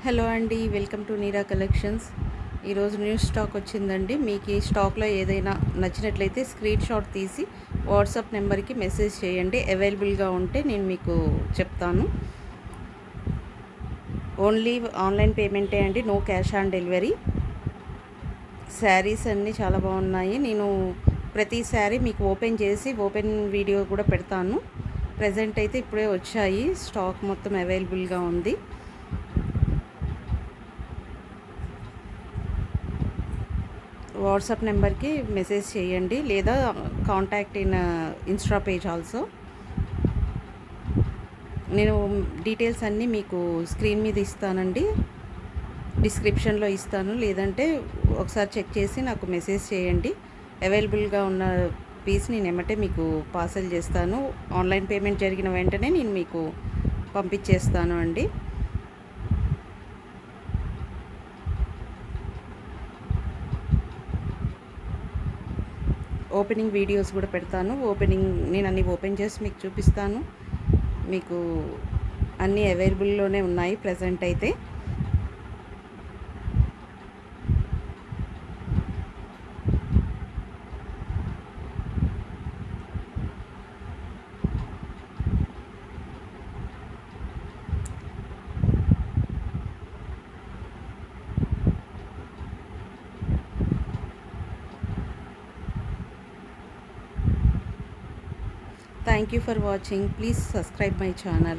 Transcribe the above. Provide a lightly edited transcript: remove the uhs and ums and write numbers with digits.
Hello అండి, welcome to neera collections. ఈరోజు new stock వచ్చిందండి. మీకు ఈ స్టాక్లో ఏదైనా నచ్చినట్లయితే స్క్రీన్ షాట్ తీసి వాట్సాప్ నెంబర్కి మెసేజ్ చేయండి. అవైలబుల్గా ఉంటే నేను మీకు చెప్తాను. ఓన్లీ ఆన్లైన్ పేమెంటే అండి, no cash on delivery. Saris అన్నీ చాలా బాగున్నాయి. నేను ప్రతి శారీ మీకు ఓపెన్ వీడియో కూడా పెడతాను. ప్రజెంట్ అయితే ఇప్పుడే వచ్చాయి, స్టాక్ మొత్తం అవైలబుల్గా ఉంది. వాట్సాప్ నెంబర్కి మెసేజ్ చేయండి, లేదా contact in Insta page also. నేను డీటెయిల్స్ అన్నీ మీకు స్క్రీన్ మీద ఇస్తానండి, డిస్క్రిప్షన్లో ఇస్తాను. లేదంటే ఒకసారి చెక్ చేసి నాకు మెసేజ్ చేయండి. అవైలబుల్గా ఉన్న పీస్ నేను ఎమ్మటే మీకు పార్సల్ చేస్తాను. ఆన్లైన్ పేమెంట్ జరిగిన వెంటనే నేను మీకు పంపించేస్తాను అండి. ఓపెనింగ్ వీడియోస్ కూడా పెడతాను. నేను అన్నీ ఓపెన్ చేసి మీకు చూపిస్తాను. మీకు అన్నీ అవైలబుల్లోనే ఉన్నాయి ప్రజెంట్ అయితే. Thank you for watching. Please subscribe my channel.